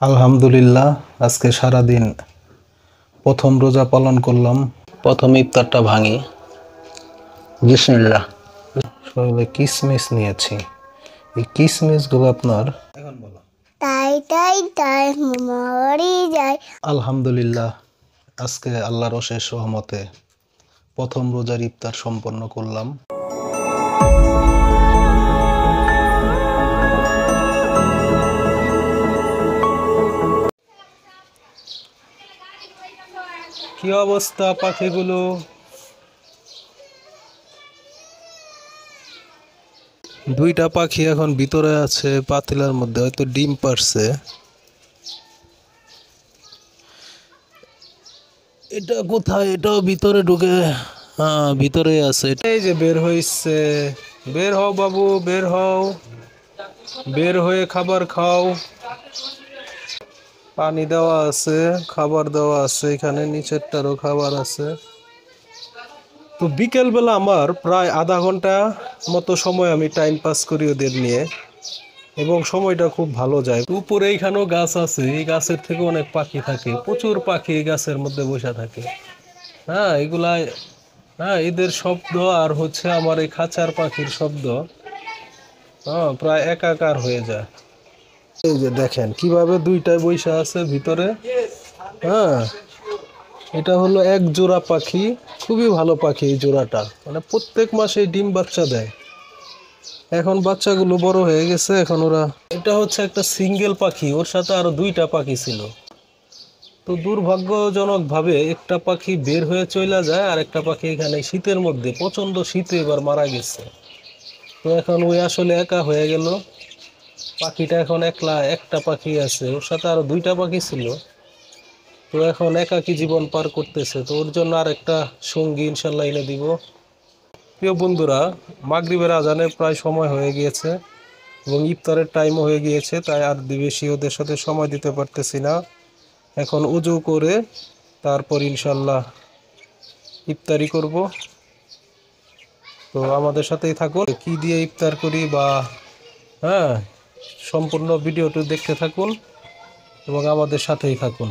আলহামদুলিল্লাহ, আজকে সারাদিন প্রথম রোজা পালন করলাম। প্রথম ইফতারটা ভাঙি। বিসমিল্লাহ। সবাই কিসমিস নিয়েছি। এই কিসমিসগুলো আপনার এখন বলো। তাই তাই তাই মরি যায়। আলহামদুলিল্লাহ, আজকে আল্লাহর অশেষ রহমতে প্রথম রোজার ইফতার সম্পন্ন করলাম। কি অবস্থা পাখিগুলো? দুইটা পাখি এখন ভিতরে আছে পাতিলার মধ্যে, হয়তো ডিম পারছে। এটা কোথায়? এটাও ভিতরে ঢুকে। হ্যাঁ, ভিতরে আছে। এই যে বের হইছে। বের হও বাবু, বের হও। বের হয়ে খাবার খাও। পানি দেওয়া আছে, খাবার দেওয়া আছে, এখানে নিচেরটারও খাবার আছে। তো বিকেল বেলা আমার প্রায় আধা ঘন্টা মতো সময় আমি টাইম পাস করি ওদের নিয়ে, এবং সময়টা খুব ভালো যায়। উপরে এইখানেও গাছ আছে, এই গাছের থেকে অনেক পাখি থাকে, প্রচুর পাখি এই গাছের মধ্যে বসে থাকে। হ্যাঁ, এগুলা, হ্যাঁ, এদের শব্দ আর হচ্ছে আমার এই খাঁচার পাখির শব্দ, হ্যাঁ, প্রায় একাকার হয়ে যায়। এই যে দেখেন কিভাবে দুইটায় বৈশা আছে ভিতরে। হ্যাঁ, এটা হলো এক জোড়া পাখি, খুবই ভালো পাখি এই জোড়াটা, মানে প্রত্যেক মাসে ডিম বাচ্চা দেয়। এখন বাচ্চাগুলো বড় হয়ে গেছে, এখন ওরা, এটা হচ্ছে একটা সিঙ্গেল পাখি, ওর সাথে আরো দুইটা পাখি ছিল। তো দুর্ভাগ্যজনক ভাবে একটা পাখি বের হয়ে চলে যায়, আর একটা পাখি এখানে শীতের মধ্যে, প্রচন্ড শীতে এবার মারা গেছে। তো এখন ওই আসলে একা হয়ে গেল। পাখিটা এখন একলা, একটা পাখি আছে, ওর সাথে আরো দুইটা পাখি ছিল। তো এখন একাকী জীবন পার করতেছে। তো ওর জন্য আর একটা সঙ্গী ইনশাল্লাহ এনে দিব। প্রিয় বন্ধুরা, মাগরিবের আজানের প্রায় সময় হয়ে গিয়েছে এবং ইফতারের টাইমও হয়ে গিয়েছে, তাই আর বেশি ওদের সাথে সময় দিতে পারতেছি না। এখন উজু করে তারপর ইনশাল্লাহ ইফতারি করব। তো আমাদের সাথেই থাকুন, কি দিয়ে ইফতার করি বা, হ্যাঁ, সম্পূর্ণ ভিডিওটি দেখতে থাকুন এবং আমাদের সাথেই থাকুন।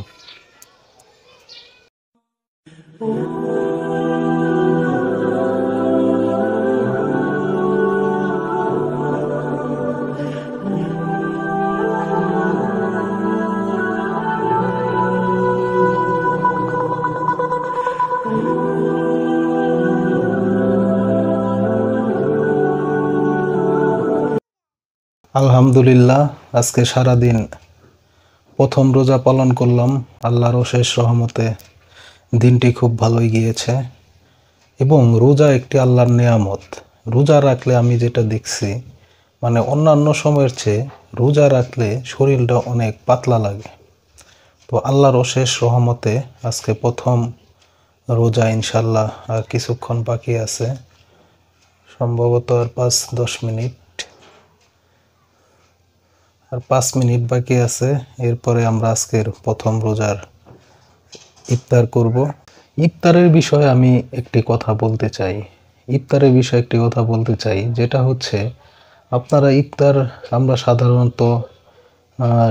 আলহামদুলিল্লাহ, আজকে সারাদিন প্রথম রোজা পালন করলাম। আল্লাহর অশেষ রহমতে দিনটি খুব ভালোই গিয়েছে, এবং রোজা একটি আল্লাহর নেয়ামত। রোজা রাখলে আমি যেটা দেখছি, মানে অন্যান্য সময়ের চেয়ে রোজা রাখলে শরীরটা অনেক পাতলা লাগে। তো আল্লাহর অশেষ রহমতে আজকে প্রথম রোজা, ইনশাল্লাহ আর কিছুক্ষণ বাকি আছে, সম্ভবত আর 5-10 মিনিট, আর 5 মিনিট বাকি আছে। এরপরে আমরা আজকের প্রথম রোজার ইফতার করব। ইফতারের বিষয়ে আমি একটি কথা বলতে চাই। ইফতারের বিষয়ে একটি কথা বলতে চাই, যেটা হচ্ছে, আপনারা ইফতার, আমরা সাধারণত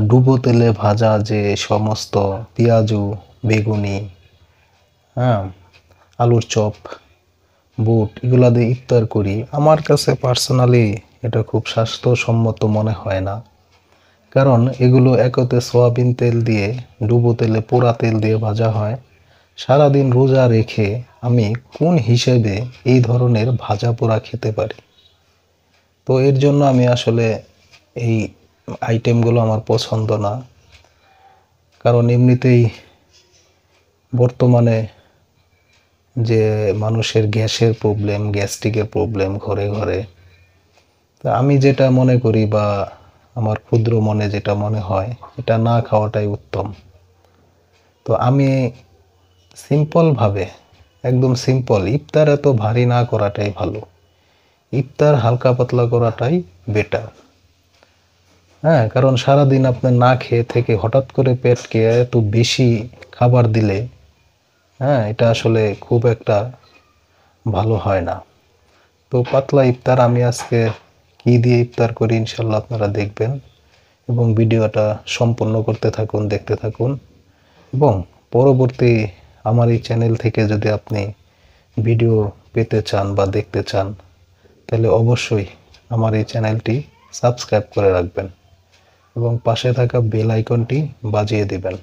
ডুবো তেলে ভাজা যে সমস্ত পেঁয়াজু, বেগুনি, হ্যাঁ, আলুর চপ, বুট, এগুলা দিয়ে ইফতার করি। আমার কাছে পার্সোনালি এটা খুব স্বাস্থ্যসম্মত মনে হয় না। কারণ এগুলো একতে সয়াবিন তেল দিয়ে, ডুবো তেলে, পোড়া তেল দিয়ে ভাজা হয়। সারাদিন রোজা রেখে আমি কোন হিসেবে এই ধরনের ভাজা পোড়া খেতে পারি? তো এর জন্য আমি আসলে এই আইটেমগুলো আমার পছন্দ না। কারণ এমনিতেই বর্তমানে যে মানুষের গ্যাসের প্রবলেম, গ্যাস্ট্রিকের প্রবলেম ঘরে ঘরে, তা আমি যেটা মনে করি বা আমার ক্ষুদ্র মনে যেটা মনে হয়, এটা না খাওয়াটাই উত্তম। তো আমি সিম্পলভাবে, একদম সিম্পল ইফতার এত ভারী না করাটাই ভালো। ইফতার হালকা পাতলা করাটাই বেটার। হ্যাঁ, কারণ সারাদিন আপনার না খেয়ে থেকে হঠাৎ করে পেটকে এত বেশি খাবার দিলে, হ্যাঁ, এটা আসলে খুব একটা ভালো হয় না। তো পাতলা ইফতার, আমি আজকে কি দিয়ে ইফতার করি ইনশাল্লাহ আপনারা দেখবেন। এবং ভিডিওটা সম্পূর্ণ করতে থাকুন, দেখতে থাকুন। এবং পরবর্তী আমার এই চ্যানেল থেকে যদি আপনি ভিডিও পেতে চান বা দেখতে চান, তাহলে অবশ্যই আমার এই চ্যানেলটি সাবস্ক্রাইব করে রাখবেন এবং পাশে থাকা বেল আইকনটি বাজিয়ে দিবেন।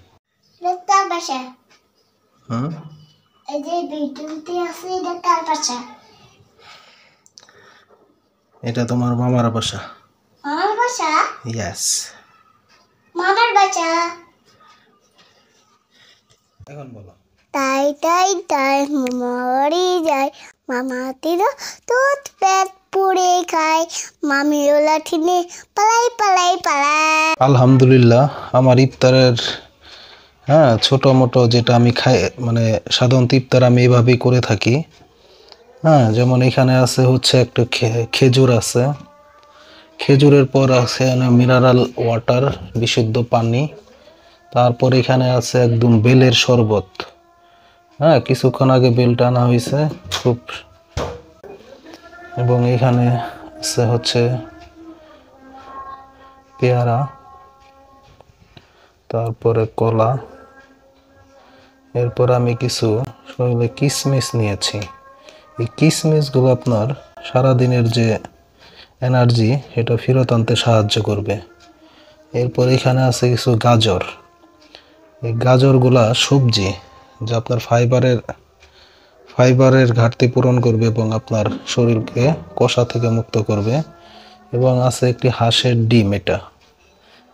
কার বাসা? হুম, এই যে বিদ্যুৎটি আছে এটা কার বাসা? এটা তোমার মামার বাসা। আমার বাসা? ইয়েস। মামার বাসা। এখন বলো। তাই তাই তাই মামা বাড়ি যায়, মামা তিরো দুধ পেট পুড়ে খায়, মামিও লাঠি নিয়ে পালাই পালাই পালাই। আলহামদুলিল্লাহ, আমার ইফতারের ছোট মোটো যেটা আমি খাই, মানে সাধারণত ইফতার আমি এভাবেই করে থাকি। যেমন এখানে আছে হচ্ছে একটা খেজুর আছে, খেজুরের পর আছে মিনারেল ওয়াটার, বিশুদ্ধ পানি। তারপর এখানে আছে একদম বেলের শরবত। কিছুক্ষণ আগে বেলটা আনা হয়েছে খুব। এবং এখানে আছে হচ্ছে পেয়ারা, তারপরে কলা, এরপর আমি কিছু শরীরে কিশমিশ নিয়েছি। এই কিশমিশগুলো আপনার সারাদিনের যে এনার্জি এটা ফেরত আনতে সাহায্য করবে। এরপর এখানে আছে কিছু গাজর। এই গাজরগুলা সবজি যা আপনার ফাইবারের ঘাটতি পূরণ করবে এবং আপনার শরীরকে কষা থেকে মুক্ত করবে। এবং আছে একটি হাঁসের ডিম, এটা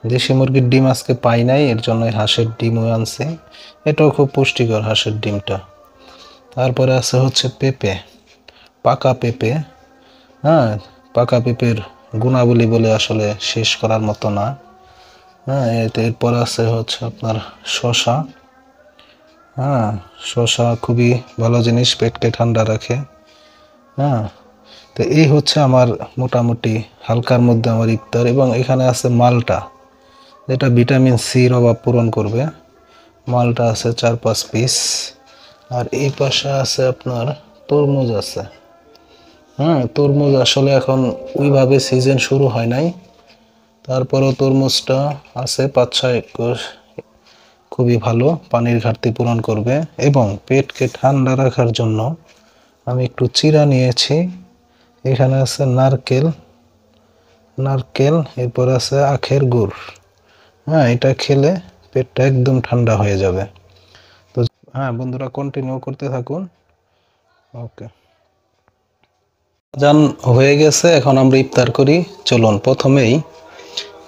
দেশি মুরগির ডিম আজকে পাই নাই, এর জন্য হাঁসের ডিমও আনছি। এটাও খুব পুষ্টিকর হাঁসের ডিমটা। তারপরে আছে হচ্ছে পেঁপে, পাকা পেঁপে। পাকা পেঁপের গুণাবলী বলে আসলে শেষ করার মতো না। এরপর আছে হচ্ছে আপনার শসা। শসা খুবই ভালো জিনিস, পেটকে ঠান্ডা রাখে। তো এই হচ্ছে আমার মোটামুটি হালকার মধ্যে আমার ইফতার। এবং এখানে আছে মালটা, যেটা ভিটামিন সির অভাব পূরণ করবে। মালটা আছে 4-5 পিস। আর এই পাশে আছে আপনার তরমুজ আছে। তরমুজ আসলে এখন ওইভাবে সিজন শুরু হয় নাই, তারপরেও তরমুজটা আছে 5-6 কোষ, খুবই ভালো, পানির ঘাটতি পূরণ করবে। এবং পেটকে ঠান্ডা রাখার জন্য আমি একটু চিড়া নিয়েছি। এখানে আছে নারকেল, এরপর আছে আখের গুড়। এটা খেলে পেটটা একদম ঠান্ডা হয়ে যাবে। তো বন্ধুরা, কন্টিনিউ করতে থাকুন। ওকে, আজান হয়ে গেছে, এখন আমরা ইফতার করি। চলুন প্রথমেই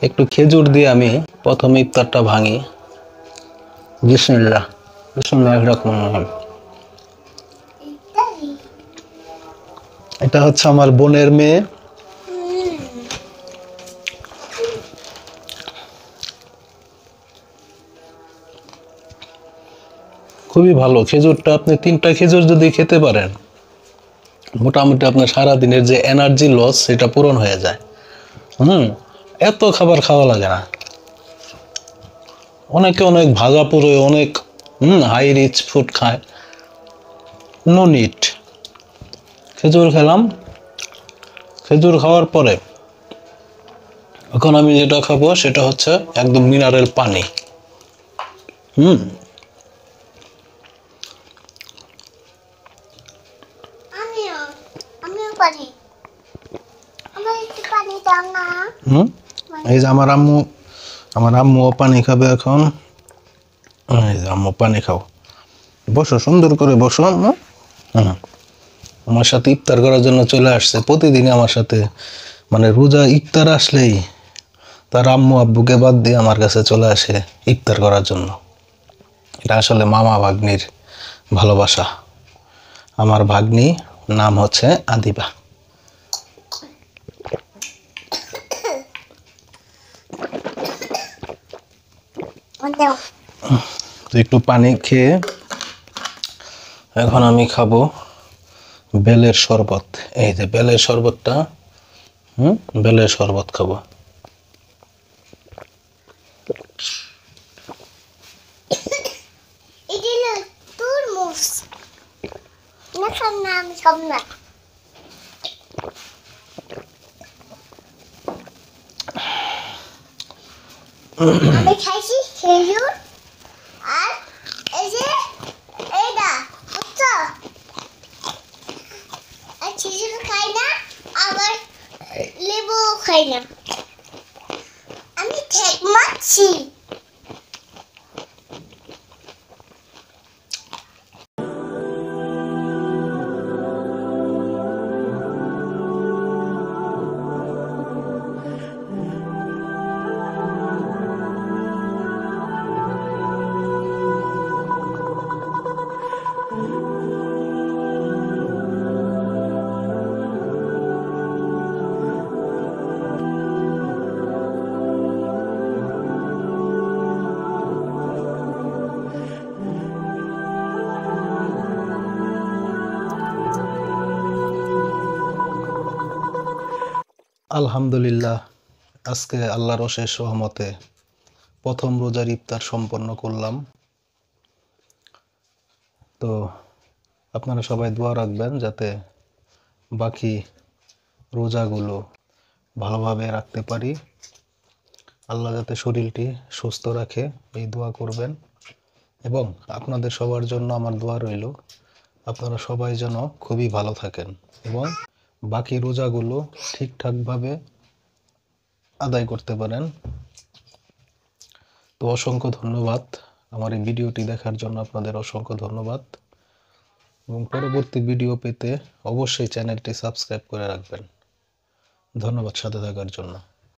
একটু খেজুর দিয়ে আমি প্রথমে ইফতারটা ভাঙি। বিসমিল্লাহ, বিসমিল্লাহির রহমানির রহিম। এটা হচ্ছে আমার বোনের মেয়ে। খুবই ভালো খেজুরটা, আপনি 3টা খেজুর যদি খেতে পারেন, মোটামুটি আপনার সারাদিনের যে এনার্জি লস সেটা পূরণ হয়ে যায়। এত খাবার খাওয়া লাগে না। অনেকে অনেক ভাজা পুরো অনেক হাই রিচ ফুড খায়, নো নিড। খেজুর খেলাম, খেজুর খাওয়ার পরে এখন আমি যেটা খাবো সেটা হচ্ছে একদম মিনারেল পানি। আমিও পারি, আমার একটু পানি দাও না। এই যে আমার আম্মুও পানি খাবে এখন। এই যে আম্মু পানি খাও, বসো, সুন্দর করে বসো। আমার সাথে ইফতার করার জন্য চলে আসছে। প্রতিদিনই আমার সাথে, মানে রোজা ইফতার আসলেই তার আম্মু আব্বুকে বাদ দিয়ে আমার কাছে চলে আসে ইফতার করার জন্য। এটা আসলে মামা ভাগ্নির ভালোবাসা। আমার ভাগ্নি নাম হচ্ছে আদিবা। একটু পানি খেয়ে এখন আমি খাবো বেলের শরবত। এই যে বেলের শরবতটা, বেলের শরবত খাবো। আমি খাইছি খেজুর আর এই যে এইটা বুঝছো আর খেজুর খাই না আবার লেবু খাই না আমি ঠেক মারছি আলহামদুলিল্লাহ, আজকে আল্লাহর অশেষ রহমতে প্রথম রোজার ইফতার সম্পন্ন করলাম। তো আপনারা সবাই দোয়া রাখবেন যাতে বাকি রোজাগুলো ভালোভাবে রাখতে পারি। আল্লাহ যাতে শরীরটি সুস্থ রাখে এই দোয়া করবেন, এবং আপনাদের সবার জন্য আমার দোয়া রইল আপনারা সবাই যেন খুবই ভালো থাকেন এবং বাকি রোজাগুলো ঠিকঠাকভাবে আদায় করতে পারেন। তো অসংখ্য ধন্যবাদ, আমার এই ভিডিওটি দেখার জন্য আপনাদের অসংখ্য ধন্যবাদ, এবং পরবর্তী ভিডিও পেতে অবশ্যই চ্যানেলটি সাবস্ক্রাইব করে রাখবেন। ধন্যবাদ সাথে থাকার জন্য।